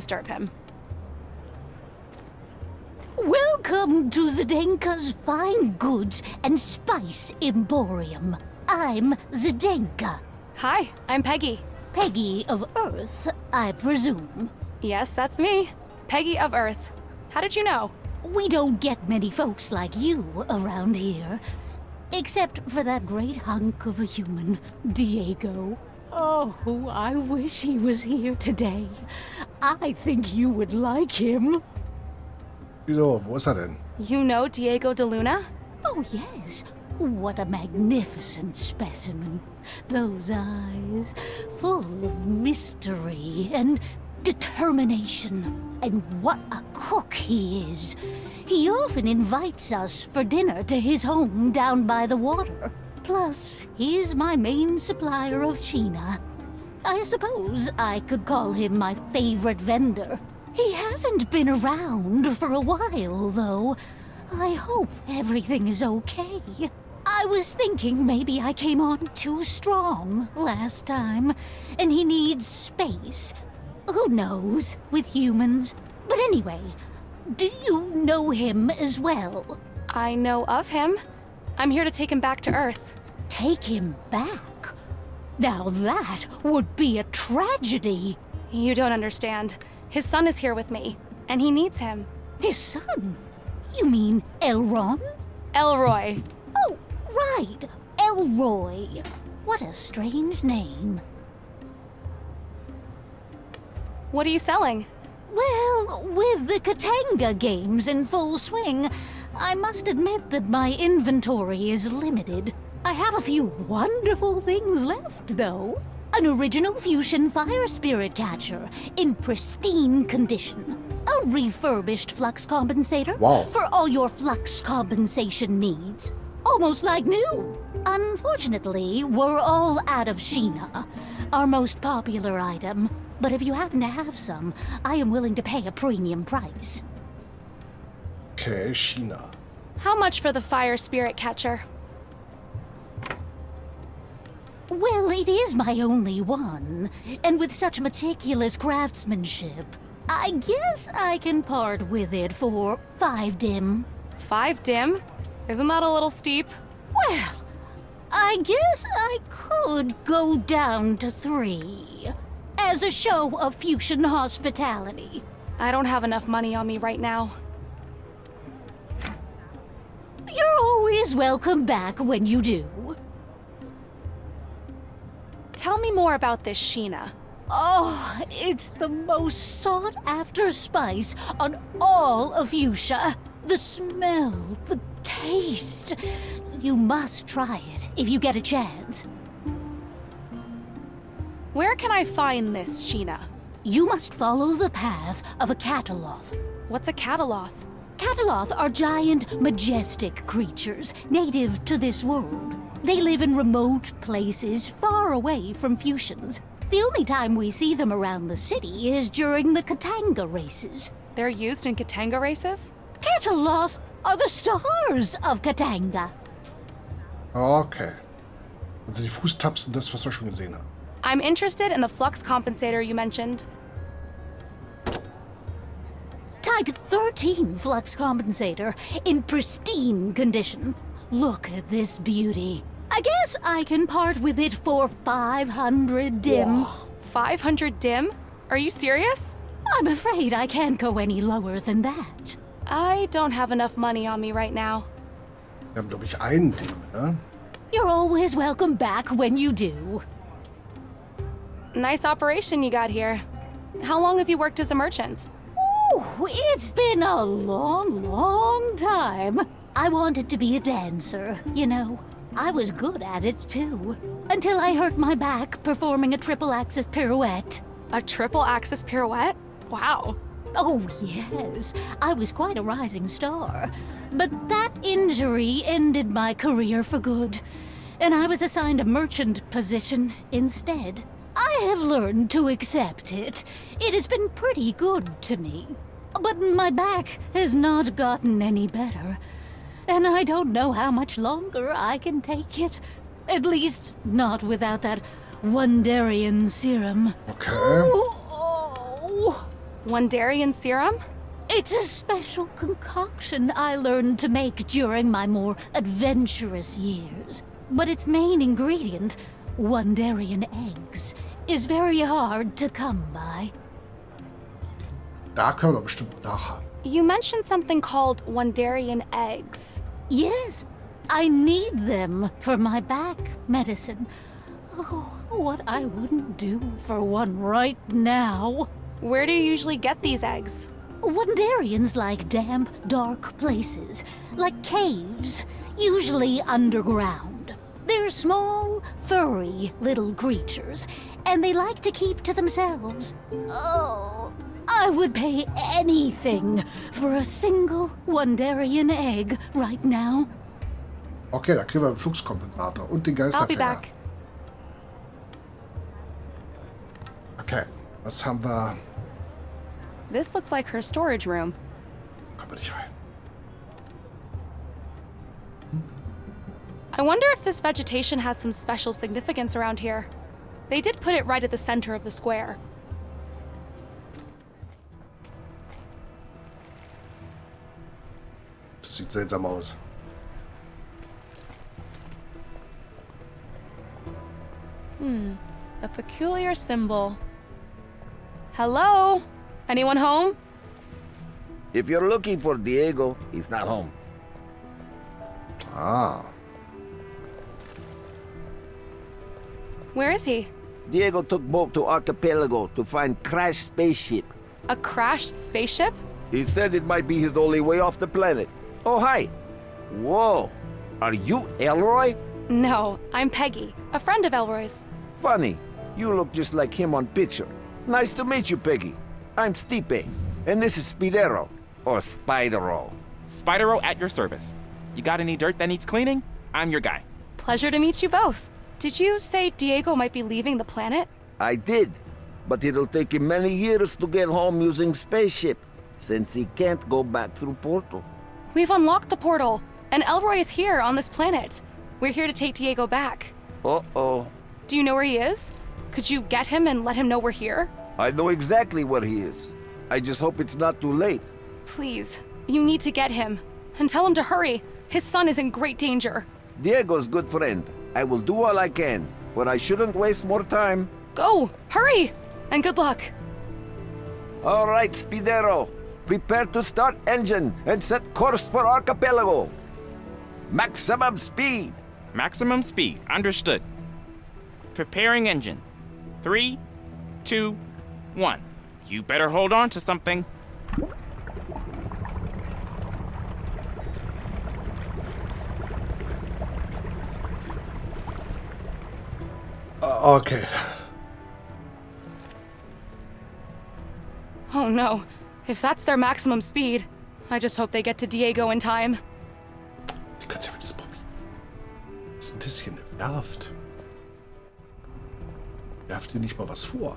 disturb him. Welcome to Zdenka's Fine Goods and Spice Emporium. I'm Zdenka. Hi, I'm Peggie. Peggie of Earth, I presume. Yes, that's me. Peggie of Earth. How did you know? We don't get many folks like you around here. Except for that great hunk of a human, Diego. Oh, I wish he was here today. I think you would like him. Wieso? Wo ist er denn? You know Diego de Luna? Oh, yes. What a magnificent specimen. Those eyes, full of mystery and determination. And what a cook he is. He often invites us for dinner to his home down by the water. Plus, he's my main supplier of China. I suppose I could call him my favorite vendor. He hasn't been around for a while, though. I hope everything is okay. I was thinking maybe I came on too strong last time, and he needs space. Who knows, with humans? But anyway, do you know him as well? I know of him. I'm here to take him back to Earth. Take him back? Now that would be a tragedy. You don't understand. His son is here with me, and he needs him. His son? You mean Elron? ELROY. Oh, right, ELROY. What a strange name. What are you selling? Well, with the Katanga games in full swing, I must admit that my inventory is limited. I have a few wonderful things left, though. An original fusion fire spirit catcher in pristine condition. A refurbished flux compensator Wow. for all your flux compensation needs. Almost like new. Unfortunately, we're all out of Sheena, our most popular item. But if you happen to have some, I am willing to pay a premium price. Okay, China. How much for the fire spirit catcher? Well, it is my only one, and with such meticulous craftsmanship, I guess I can part with it for 5 dim. 5 dim? Isn't that a little steep? Well, I guess I could go down to 3, as a show of fusion hospitality. I don't have enough money on me right now. You're always welcome back when you do. Tell me more about this Sheena. Oh, it's the most sought-after spice on all of Fuchsia. The smell, the taste. You must try it if you get a chance. Where can I find this Sheena? You must follow the path of a cataloth. What's a cataloth? Cataloth are giant, majestic creatures native to this world. They live in remote places far away from fusions. The only time we see them around the city is during the Katanga races. They're used in Katanga races? Cataloth are the stars of Katanga. Okay. Also die Fußtapsen, das, was wir schon gesehen haben. I'm interested in the flux compensator you mentioned. Type 13 flux compensator in pristine condition. Look at this beauty. I guess I can part with it for 500 dim. Wow. 500 dim? Are you serious? I'm afraid I can't go any lower than that. I don't have enough money on me right now. Wir haben, glaube ich, einen Ding, ne? You're always welcome back when you do. Nice operation you got here. How long have you worked as a merchant? Ooh, it's been a long, long time. I wanted to be a dancer, you know. I was good at it, too. Until I hurt my back performing a triple-axis pirouette. A triple-axis pirouette? Wow. Oh, yes. I was quite a rising star. But that injury ended my career for good. And I was assigned a merchant position instead. I have learned to accept it. It has been pretty good to me. But my back has not gotten any better. And I don't know how much longer I can take it. At least, not without that Wonderian serum. Okay. Oh, Wondarian serum? It's a special concoction I learned to make during my more adventurous years. But its main ingredient, Wondarian eggs, is very hard to come by. Da können wir bestimmt nachhaken. You mentioned something called Wondarian eggs. Yes, I need them for my back medicine. Oh, what I wouldn't do for one right now. Where do you usually get these eggs? Wondarians like damp, dark places, like caves, usually underground. They're small, furry little creatures, and they like to keep to themselves. Oh, I would pay anything for a single Wondarian egg right now. Okay, da kriegen wir einen Fluxkompensator und den I'll be Geisterfänger. back. Okay, was haben wir? This looks like her storage room. Kommen wir nicht rein. I wonder if this vegetation has some special significance around here. They did put it right at the center of the square. Das sieht seltsam aus. A peculiar symbol. Hello? Anyone home? If you're looking for Diego, he's not home. Ah, Where is he? Diego took boat to Archipelago to find crashed spaceship. A crashed spaceship? He said it might be his only way off the planet. Oh, hi. Whoa. Are you Elroy? No, I'm Peggy, a friend of Elroy's. Funny. You look just like him on picture. Nice to meet you, Peggy. I'm Stipe, and this is Spidero, or Spidero. Spidero at your service. You got any dirt that needs cleaning? I'm your guy. Pleasure to meet you both. Did you say Diego might be leaving the planet? I did, but it'll take him many years to get home using spaceship, since he can't go back through portal. We've unlocked the portal, and Elroy is here on this planet. We're here to take Diego back. Uh-oh. Do you know where he is? Could you get him and let him know we're here? I know exactly where he is. I just hope it's not too late. Please, you need to get him. And tell him to hurry. His son is in great danger. Diego's good friend. I will do all I can, but I shouldn't waste more time. Go! Hurry! And good luck. All right, Spidero. Prepare to start engine and set course for Archipelago. Maximum speed. Maximum speed. Understood. Preparing engine. 3, 2, 1. You better hold on to something. okay. Oh no. If that's their maximum speed, I just hope they get to Diego in time. Die können ja wenigstens probieren. Was ist denn das hier? Eine Werft? Werft ihr nicht mal was vor?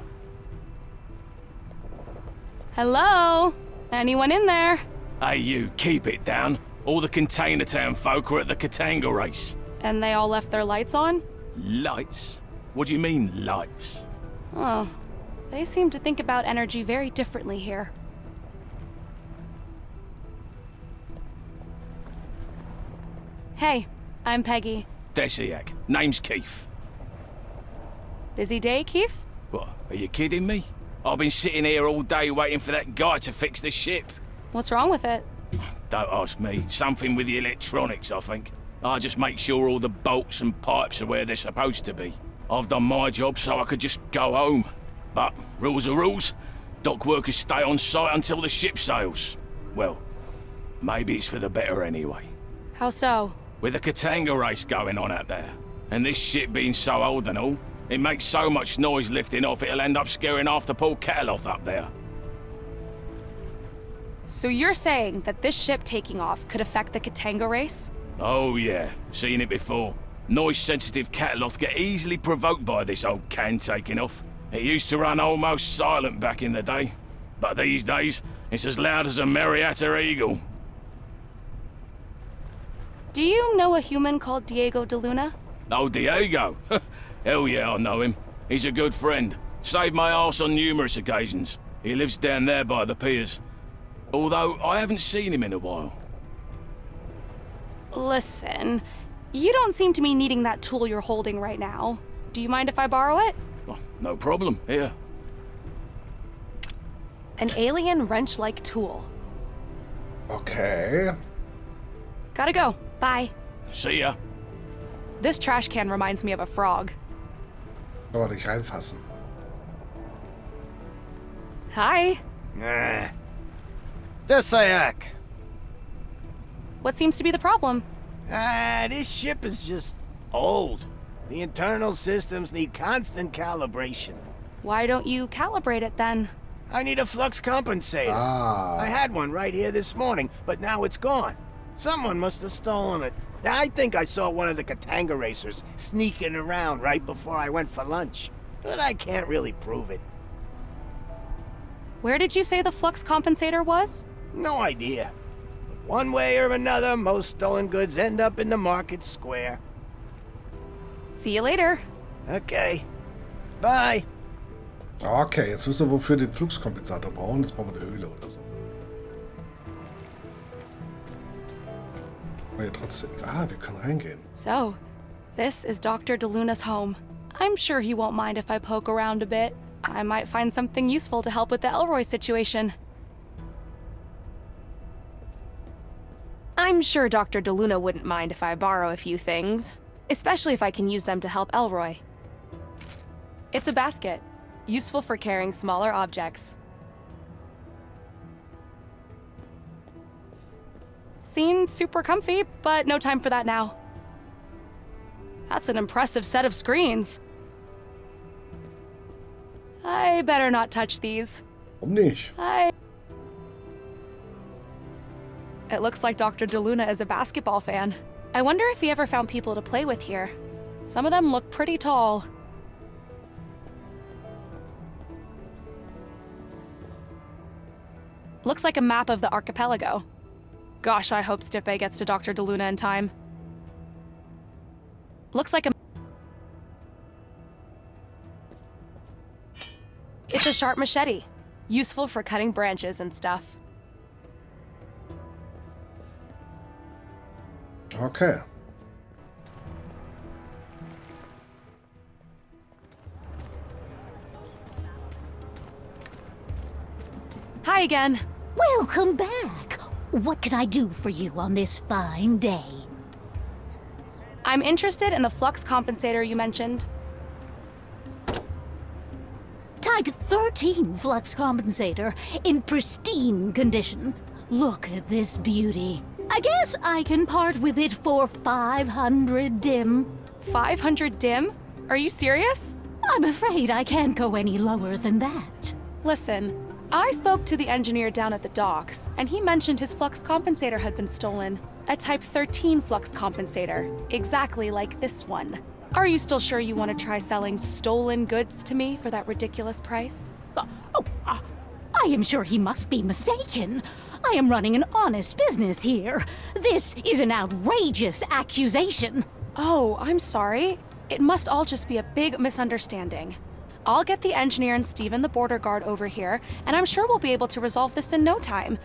Hello? Anyone in there? Hey, you, keep it down. All the Container Town folk are at the Katanga race. And they all left their lights on? Lights? What do you mean, lights? Oh. They seem to think about energy very differently here. Hey, I'm Peggy. Desiak. Name's Keith. Busy day, Keith? What, are you kidding me? I've been sitting here all day waiting for that guy to fix the ship. What's wrong with it? Don't ask me. Something with the electronics, I think. I just make sure all the bolts and pipes are where they're supposed to be. I've done my job so I could just go home. But rules are rules. Dock workers stay on site until the ship sails. Well, maybe it's for the better anyway. How so? With the Katanga race going on out there, and this ship being so old and all, it makes so much noise lifting off it'll end up scaring half the Port Cataloth up there. So you're saying that this ship taking off could affect the Katanga race? Oh yeah, seen it before. Noise-sensitive Cataloth get easily provoked by this old can taking off. It used to run almost silent back in the day, but these days, it's as loud as a Marietta eagle. Do you know a human called Diego de Luna? Oh, Diego? Hell yeah, I know him. He's a good friend. Saved my arse on numerous occasions. He lives down there by the piers. Although I haven't seen him in a while. Listen, you don't seem to be needing that tool you're holding right now. Do you mind if I borrow it? Oh, no problem. Here. An alien wrench-like tool. Okay. Gotta go. Bye. See ya. This trash can reminds me of a frog. Aber nicht reinfassen. Hi. Desayak! What seems to be the problem? This ship is just old. The internal systems need constant calibration. Why don't you calibrate it then? I need a flux compensator. I had one right here this morning, but now it's gone. Someone must have stolen it. I think I saw one of the Katanga racers sneaking around right before I went for lunch. But I can't really prove it. Where did you say the flux compensator was? No idea. But one way or another, most stolen goods end up in the market square. See you later. Okay. Bye. Okay, jetzt wissen wir, wofür wir den Fluxkompensator brauchen. Jetzt brauchen wir eine Höhle oder so. Aber ja, trotzdem. Ah, wir können reingehen. So, this is Dr. DeLuna's home. I'm sure he won't mind if I poke around a bit. I might find something useful to help with the ELROY situation. I'm sure Dr. DeLuna wouldn't mind if I borrow a few things, especially if I can use them to help ELROY. It's a basket, useful for carrying smaller objects. Seemed super comfy, but no time for that now. That's an impressive set of screens. I better not touch these. Warum nicht? It looks like Dr. DeLuna is a basketball fan. I wonder if he ever found people to play with here. Some of them look pretty tall. Looks like a map of the archipelago. Gosh, I hope Stipe gets to Dr. DeLuna in time. Looks like a... It's a sharp machete, useful for cutting branches and stuff. Okay. Hi again. Welcome back. What can I do for you on this fine day? I'm interested in the flux compensator you mentioned. Type 13 flux compensator in pristine condition. Look at this beauty. I guess I can part with it for 500 dim. 500 dim? Are you serious? I'm afraid I can't go any lower than that. Listen, I spoke to the engineer down at the docks, and he mentioned his flux compensator had been stolen. A Type 13 flux compensator, exactly like this one. Are you still sure you want to try selling stolen goods to me for that ridiculous price? I am sure he must be mistaken. I am running an honest business here. This is an outrageous accusation. Oh, I'm sorry. It must all just be a big misunderstanding. I'll get the engineer and Steven the border guard over here, and I'm sure we'll be able to resolve this in no time.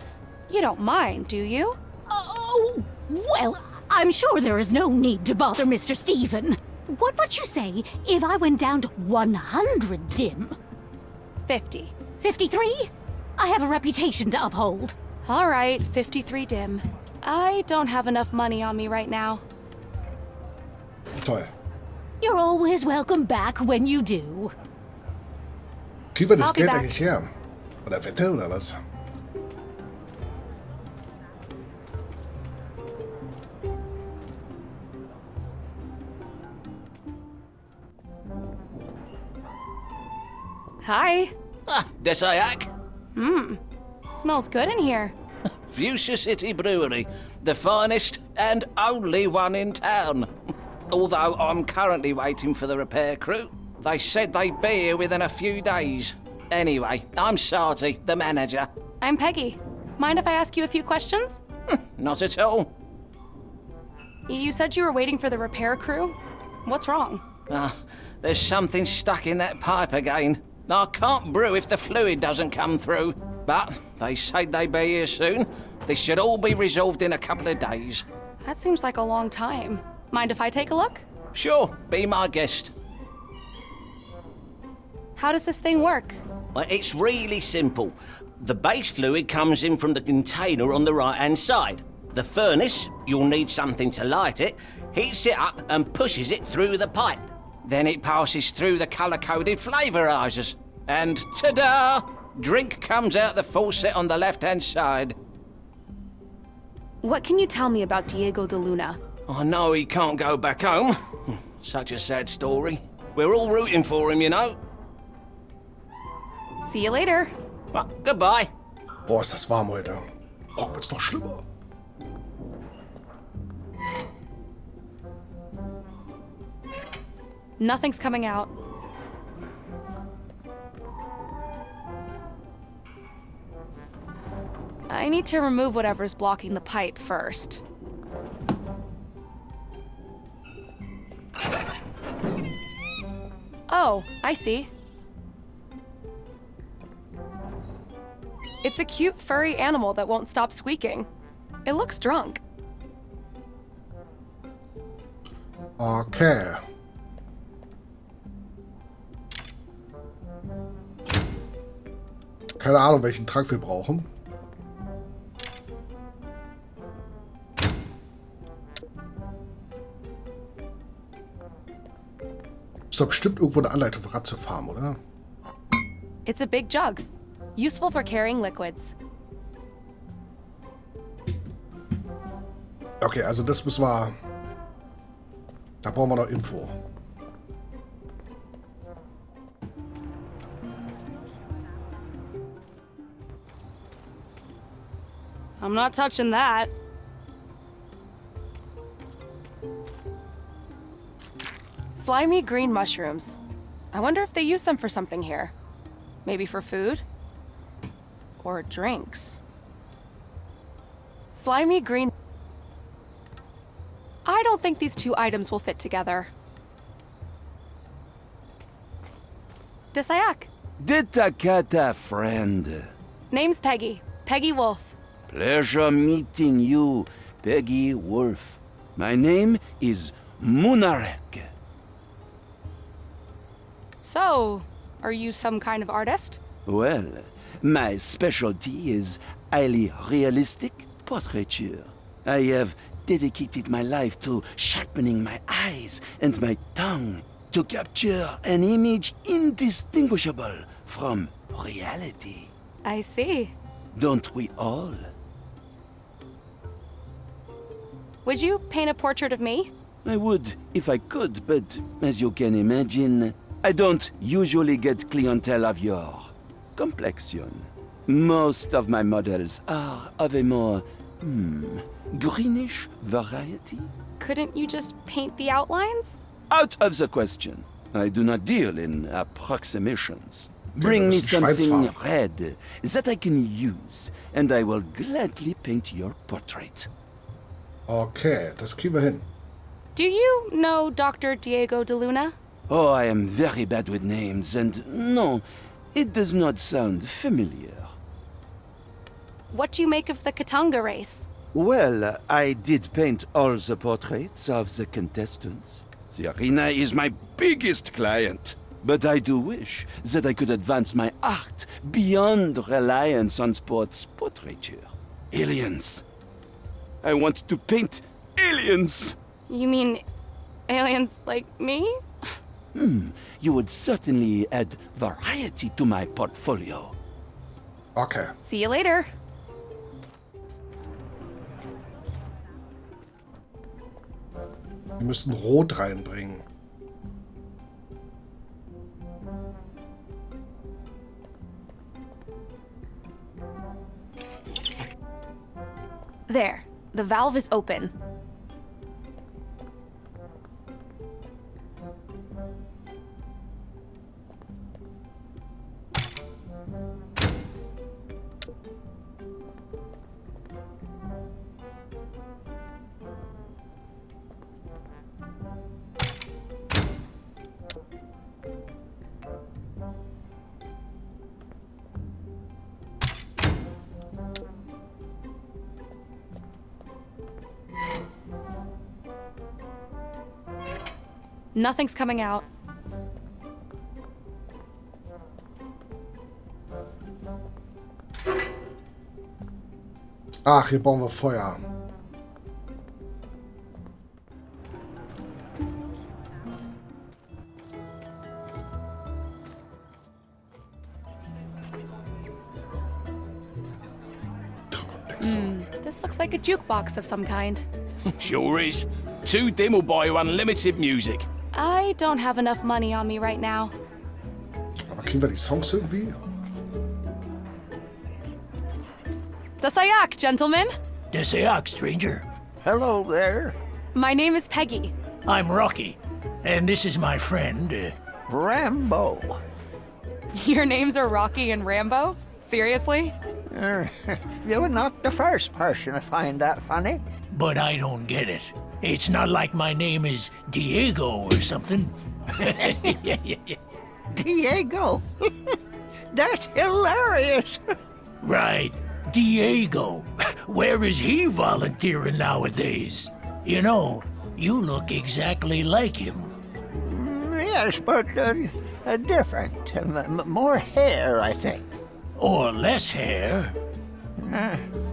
You don't mind, do you? Oh, well, I'm sure there is no need to bother Mr. Steven. What would you say if I went down to 100 dim? 50. 53? I have a reputation to uphold. All right, 53 dim. I don't have enough money on me right now. Toll. You're always welcome back when you do. Kriegen wir das I'll be Geld back. eigentlich her? Oder Wette oder was? Hi. Desayak, Smells good in here. Fuchsia City Brewery, the finest and only one in town. Although I'm currently waiting for the repair crew. They said they'd be here within a few days. Anyway, I'm Sarty, the manager. I'm Peggy. Mind if I ask you a few questions? Not at all. You said you were waiting for the repair crew? What's wrong? There's something stuck in that pipe again. I can't brew if the fluid doesn't come through. But they say they be here soon. This should all be resolved in a couple of days. That seems like a long time. Mind if I take a look? Sure, be my guest. How does this thing work? Well, it's really simple. The base fluid comes in from the container on the right-hand side. The furnace, you'll need something to light it, heats it up and pushes it through the pipe. Then it passes through the colour-coded flavorizers. And ta-da! Drink comes out the faucet on the left-hand side. What can you tell me about Diego de Luna? I know he can't go back home. Such a sad story. We're all rooting for him, you know. See you later. Well, goodbye. Boah, ist das warm heute. Oh, wird's noch schlimmer. Nothing's coming out. I need to remove whatever's blocking the pipe first. Oh, I see. It's a cute furry animal that won't stop squeaking. It looks drunk. Okay. Keine Ahnung, welchen Trank wir brauchen. Ist doch bestimmt irgendwo eine Anleitung für Rad zu fahren, oder? It's a big jug, useful for carrying liquids. Okay, also das müssen wir... Da brauchen wir noch Info. I'm not touching that. Slimy green mushrooms. I wonder if they use them for something here. Maybe for food? Or drinks? Slimy green... I don't think these two items will fit together. Desayak. Ditakata, friend. Name's Peggie. Peggie Wolf. Pleasure meeting you, Peggie Wolf. My name is Munarek. So, are you some kind of artist? Well, my specialty is highly realistic portraiture. I have dedicated my life to sharpening my eyes and my tongue to capture an image indistinguishable from reality. I see. Don't we all? Would you paint a portrait of me? I would if I could, but as you can imagine, I don't usually get clientele of your complexion. Most of my models are of a more, greenish variety. Couldn't you just paint the outlines? Out of the question. I do not deal in approximations. Bring me das ist ein something Schweinsfarben. red that I can use, and I will gladly paint your portrait. Okay, das kriegen wir hin. Do you know Dr. Diego de Luna? Oh, I am very bad with names, and no, it does not sound familiar. What do you make of the Katanga race? Well, I did paint all the portraits of the contestants. The arena is my biggest client. But I do wish that I could advance my art beyond reliance on sports portraiture. Aliens. I want to paint aliens. You mean aliens like me? You would certainly add variety to my portfolio. Okay. See you later. Wir müssen Rot reinbringen. There. The valve is open. Nothing's coming out. Ach, hier bauen wir Feuer. This looks like a jukebox of some kind. Sure is. 2 dim will buy you unlimited music. I don't have enough money on me right now. Aber kriegen wir die Songs irgendwie? Dasayak, gentlemen. Desayak, stranger. Hello there. My name is Peggie. I'm Rocky, and this is my friend. Rambo. Your names are Rocky and Rambo? Seriously? You were not the first person to find that funny. But I don't get it. It's not like my name is Diego or something. Diego? That's hilarious. Right, Diego. Where is he volunteering nowadays? You know, you look exactly like him. Yes, but different. More hair, I think. Or less hair.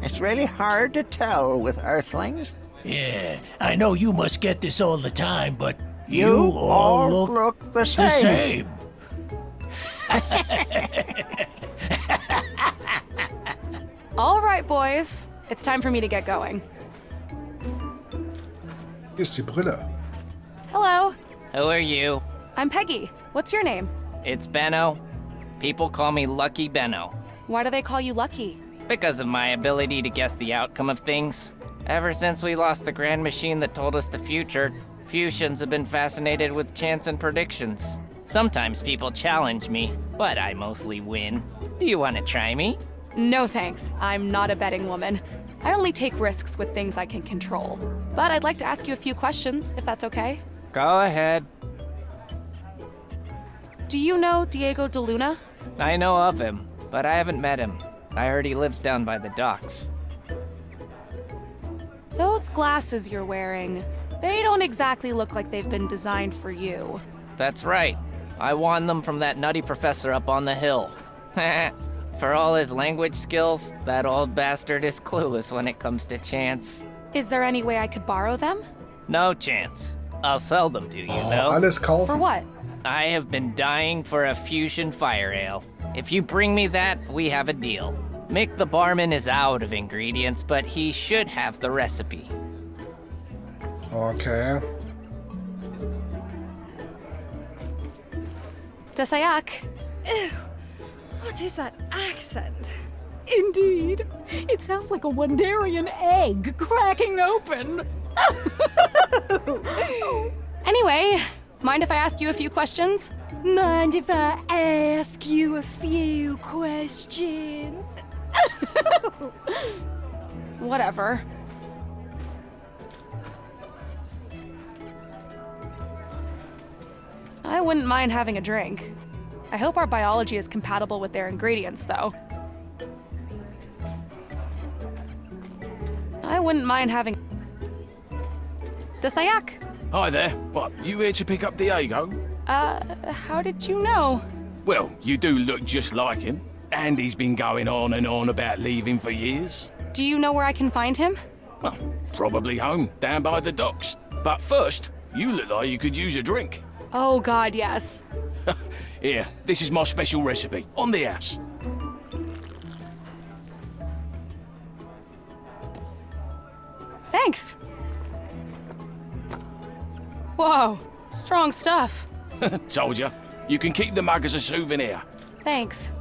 It's really hard to tell with Earthlings. Yeah, I know you must get this all the time, but You all look the the same. same. All right, boys. It's time for me to get going. Hier ist die Brille. Hello. Who are you? I'm Peggy. What's your name? It's Benno. People call me Lucky Benno. Why do they call you Lucky? Because of my ability to guess the outcome of things. Ever since we lost the grand machine that told us the future, Fusions have been fascinated with chance and predictions. Sometimes people challenge me, but I mostly win. Do you want to try me? No thanks. I'm not a betting woman. I only take risks with things I can control. But I'd like to ask you a few questions, if that's okay. Go ahead. Do you know Diego de Luna? I know of him, but I haven't met him. I heard he lives down by the docks. Those glasses you're wearing, they don't exactly look like they've been designed for you. That's right. I won them from that nutty professor up on the hill. For all his language skills, that old bastard is clueless when it comes to chance. Is there any way I could borrow them? No chance. I'll sell them to you, though. Alles kaufen. For what? I have been dying for a fusion fire ale. If you bring me that, we have a deal. Mick the barman is out of ingredients, but he should have the recipe. Okay. Dasayak. Ew, what is that accent? Indeed. It sounds like a Wandarian egg cracking open. Anyway, mind if I ask you a few questions? Mind if I ask you a few questions? Whatever. I wouldn't mind having a drink. I hope our biology is compatible with their ingredients, though. I wouldn't mind having... Dasayak! Hi there. What, you here to pick up Diego? How did you know? Well, you do look just like him. And he's been going on and on about leaving for years. Do you know where I can find him? Well, probably home, down by the docks. But first, you look like you could use a drink. Oh God, yes. Here, this is my special recipe, on the house. Thanks. Whoa, strong stuff. Told ya. You can keep the mug as a souvenir. Thanks.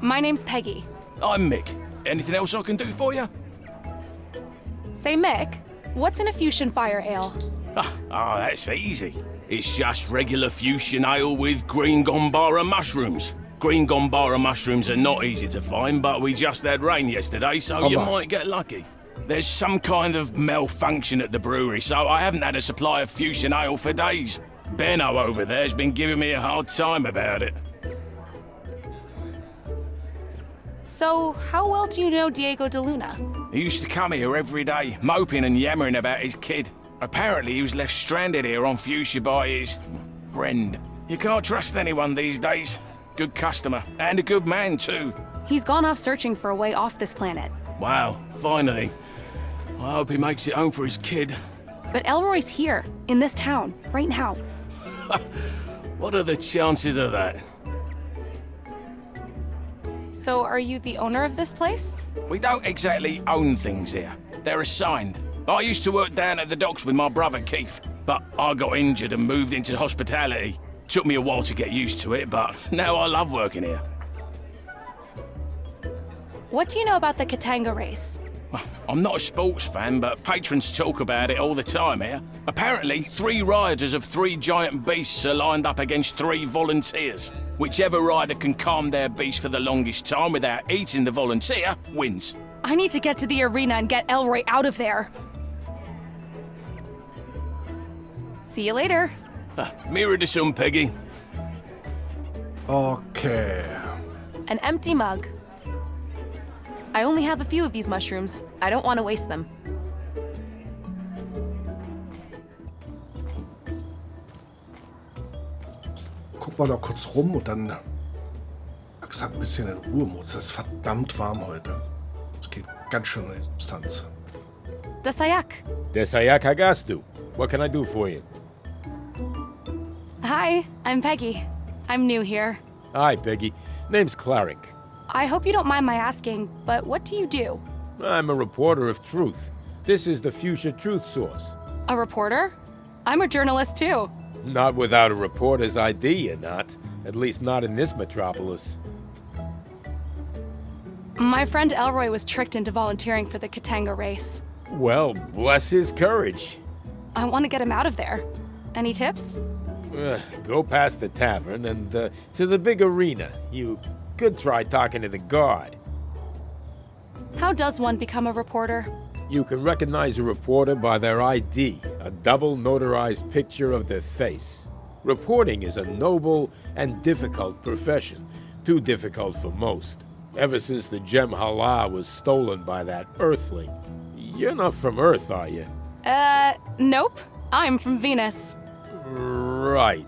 My name's Peggy. I'm Mick. Anything else I can do for you? Say, Mick, what's in a fusion fire ale? That's easy. It's just regular fusion ale with green gombara mushrooms. Green gombara mushrooms are not easy to find, but we just had rain yesterday, so you might get lucky. There's some kind of malfunction at the brewery, so I haven't had a supply of fusion ale for days. Benno over there's been giving me a hard time about it. So, how well do you know Diego de Luna? He used to come here every day, moping and yammering about his kid. Apparently he was left stranded here on Fuchsia by his friend. You can't trust anyone these days. Good customer, and a good man too. He's gone off searching for a way off this planet. Wow, finally. I hope he makes it home for his kid. But Elroy's here, in this town, right now. What are the chances of that? So are you the owner of this place? We don't exactly own things here. They're assigned. I used to work down at the docks with my brother Keith, but I got injured and moved into hospitality. Took me a while to get used to it, but now I love working here. What do you know about the Katanga race? Well, I'm not a sports fan, but patrons talk about it all the time here. Apparently, 3 riders of 3 giant beasts are lined up against 3 volunteers. Whichever rider can calm their beast for the longest time without eating the volunteer wins. I need to get to the arena and get Elroy out of there. See you later. Mirror to some, Peggy. Okay. An empty mug. I only have a few of these mushrooms. I don't want to waste them. Guck mal da kurz rum und dann langsam ein bisschen in Ruhe muss. Es ist verdammt warm heute. Es geht ganz schön in die Substanz. The Sayak. The Sayak Hagastu. What can I do for you? Hi, I'm Peggy. I'm new here. Hi, Peggy. Name's Clarick. I hope you don't mind my asking, but what do you do? I'm a reporter of truth. This is the Fuchsia Truth Source. A reporter? I'm a journalist too. Not without a reporter's ID, you're not. At least not in this metropolis. My friend Elroy was tricked into volunteering for the Katanga race. Well, bless his courage. I want to get him out of there. Any tips? Go past the tavern and to the big arena. You could try talking to the guard. How does one become a reporter? You can recognize a reporter by their ID, a double notarized picture of their face. Reporting is a noble and difficult profession, too difficult for most. Ever since the gem Hala was stolen by that Earthling. You're not from Earth, are you? Nope. I'm from Venus. Right.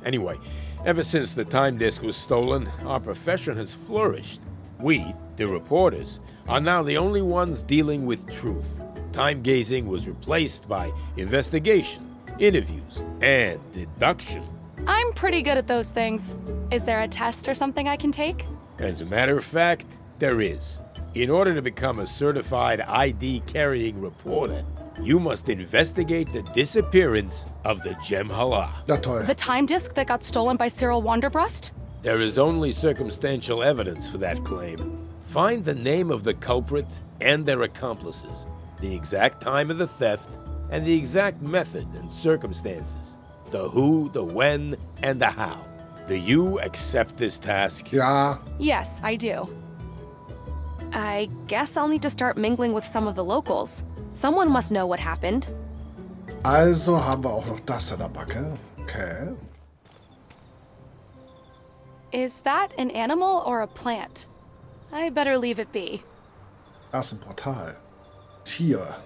Anyway, ever since the time disk was stolen, our profession has flourished. We, the reporters, are now the only ones dealing with truth. Time-gazing was replaced by investigation, interviews, and deduction. I'm pretty good at those things. Is there a test or something I can take? As a matter of fact, there is. In order to become a certified ID-carrying reporter, you must investigate the disappearance of the Gem Hala. The time disk that got stolen by Cyril Wanderbrust? There is only circumstantial evidence for that claim. Find the name of the culprit and their accomplices, the exact time of the theft, and the exact method and circumstances. The who, the when, and the how. Do you accept this task? Ja. Yes, I do. I guess I'll need to start mingling with some of the locals. Someone must know what happened. Also haben wir auch noch das an der Backe. Okay. Is that an animal or a plant? I better leave it be. Das ist ein Portal. Tier.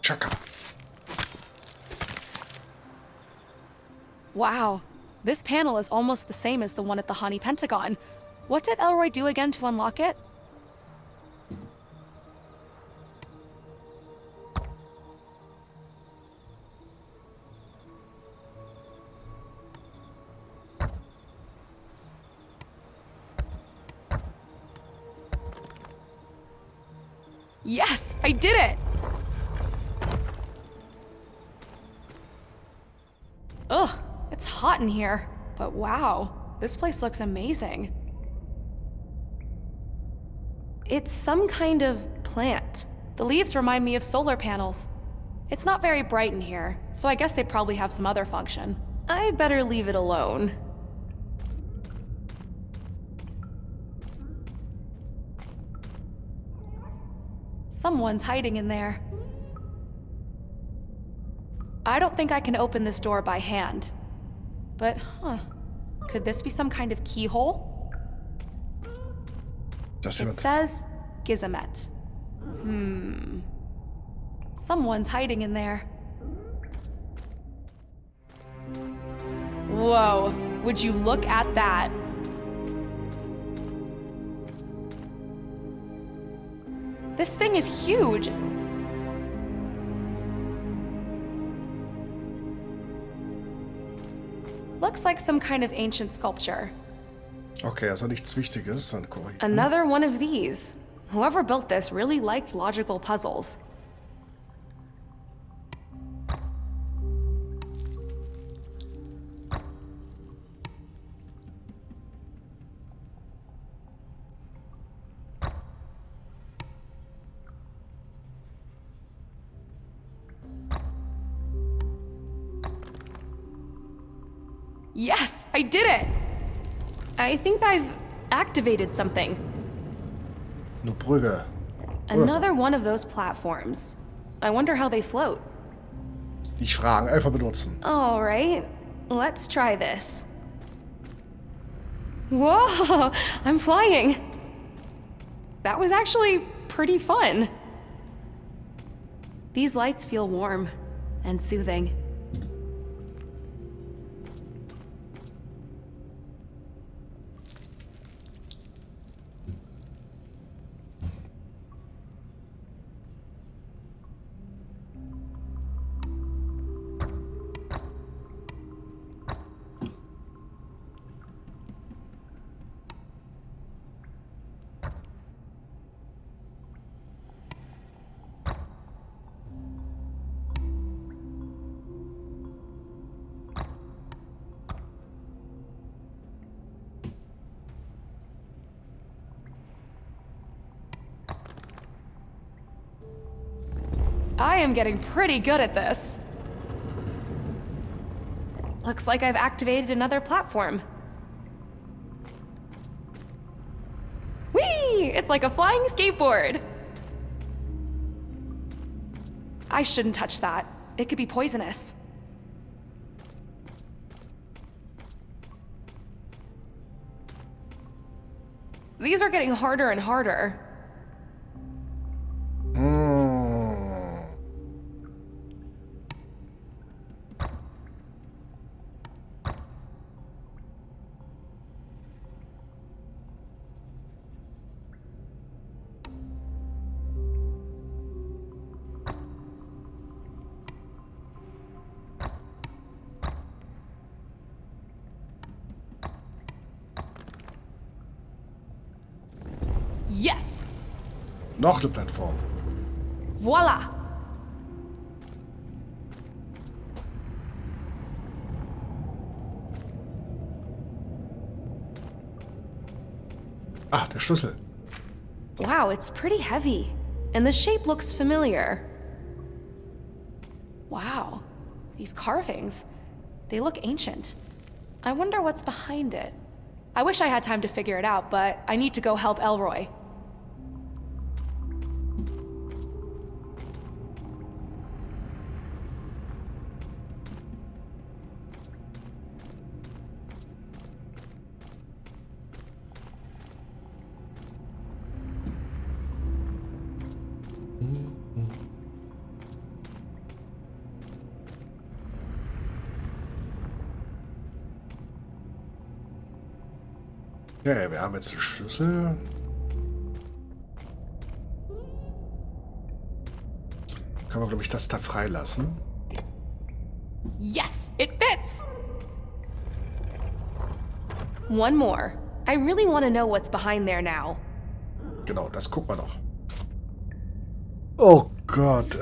Chaka. Wow. This panel is almost the same as the one at the Hani Pentagon. What did Elroy do again to unlock it? Yes, I did it! Ugh, it's hot in here. But wow, this place looks amazing. It's some kind of plant. The leaves remind me of solar panels. It's not very bright in here, so I guess they probably have some other function. I better leave it alone. Someone's hiding in there. I don't think I can open this door by hand. But, could this be some kind of keyhole? It says Gizamet. Someone's hiding in there. Whoa, would you look at that? This thing is huge. Looks like some kind of ancient sculpture. Okay, also nichts Wichtiges, dann korrigieren. Another one of these. Whoever built this really liked logical puzzles. Yes, I did it! I think I've activated something. Eine Brücke. Another one of those platforms. I wonder how they float. Nicht fragen, einfach benutzen. All right, let's try this. Whoa, I'm flying. That was actually pretty fun. These lights feel warm and soothing. I am getting pretty good at this. Looks like I've activated another platform. Whee! It's like a flying skateboard. I shouldn't touch that. It could be poisonous. These are getting harder and harder. Yes! Noch eine Plattform. Voila! Ah, der Schlüssel. Wow, it's pretty heavy. And the shape looks familiar. Wow, these carvings. They look ancient. I wonder what's behind it. I wish I had time to figure it out, but I need to go help ELROY. Okay, wir haben jetzt den Schlüssel. Können wir, glaube ich, das da freilassen. Yes, it fits! One more. I really want to know what's behind there now. Genau, das gucken wir noch. Oh Gott,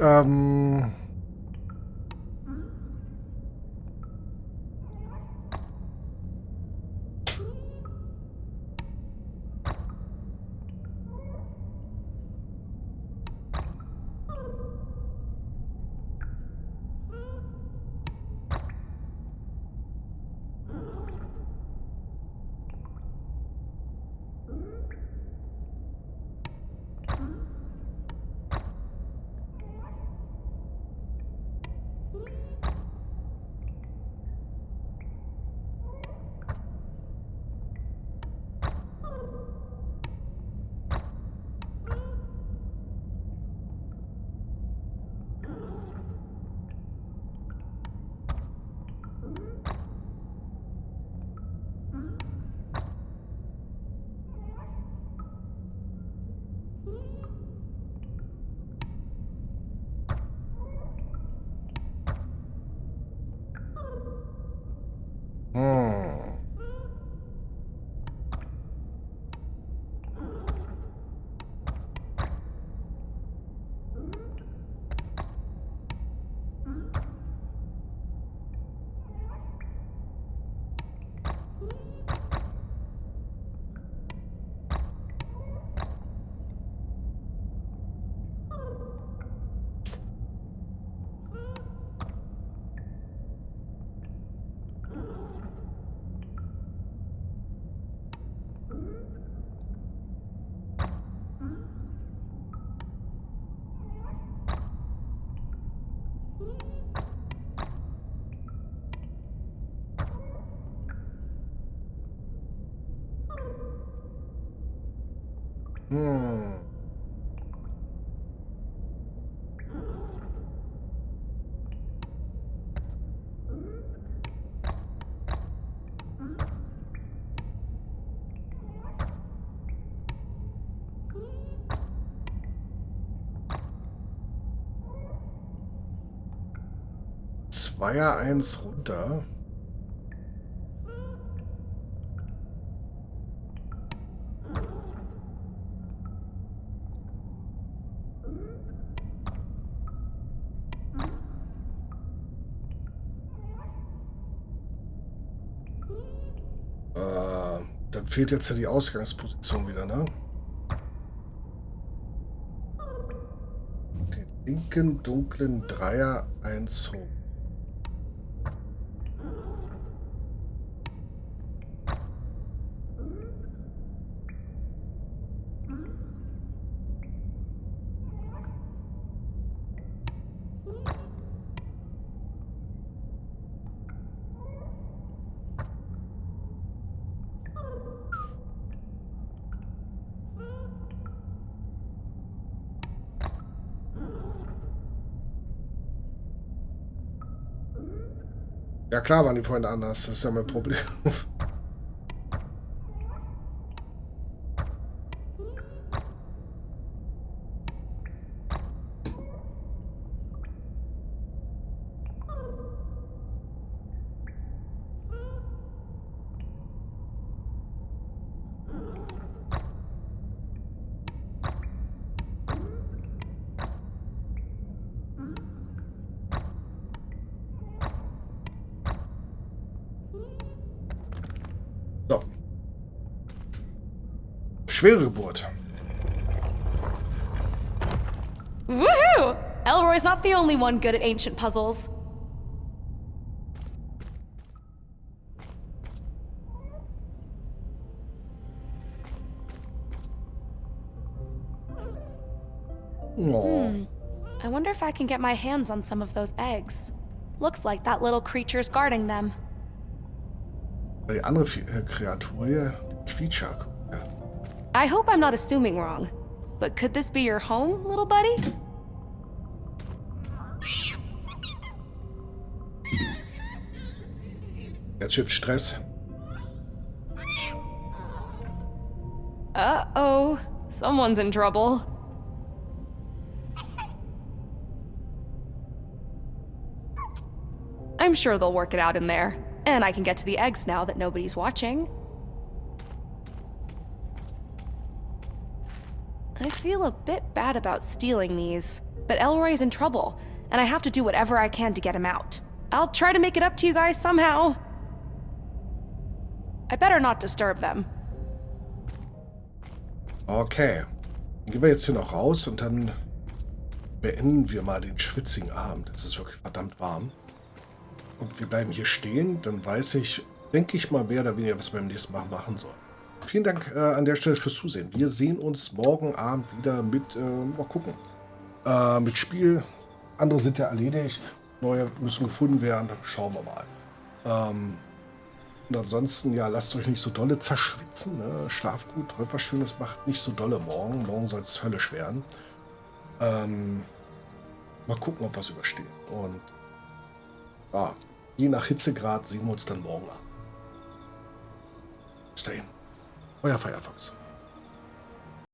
Hm. Zweier, eins runter. Dann fehlt jetzt ja die Ausgangsposition wieder, ne? Den linken dunklen Dreier, eins hoch. Ja klar waren die Freunde anders, das ist ja mein Problem. So. Schwere Geburt. Woohoo! Elroy's not the only one good at ancient puzzles. I wonder if I can get my hands on some of those eggs. Looks like that little creature's guarding them. Die andere Kreatur hier, die Quietscher. Ja. I hope I'm not assuming wrong, but could this be your home, little buddy? Jetzt gibt's Stress. Uh-oh, someone's in trouble. I'm sure they'll work it out in there. And I can get to the eggs now that nobody's watching. I feel a bit bad about stealing these, but Elroy's in trouble, and I have to do whatever I can to get him out. I'll try to make it up to you guys somehow. I better not disturb them. Okay. Dann gehen wir jetzt hier noch raus und dann beenden wir mal den schwitzigen Abend. Es ist wirklich verdammt warm. Und wir bleiben hier stehen, dann weiß ich, denke ich mal mehr oder weniger, was wir beim nächsten Mal machen sollen. Vielen Dank an der Stelle fürs Zusehen. Wir sehen uns morgen Abend wieder mit, mal gucken, mit Spiel. Andere sind ja erledigt, neue müssen gefunden werden, schauen wir mal. Und ansonsten, ja, lasst euch nicht so dolle zerschwitzen, ne? Schlaft gut, träumt was Schönes, macht nicht so dolle morgen. Morgen soll es höllisch werden. Mal gucken, ob wir es überstehen. Und ja, je nach Hitzegrad sehen wir uns dann morgen an. Bis dahin, euer Firefox.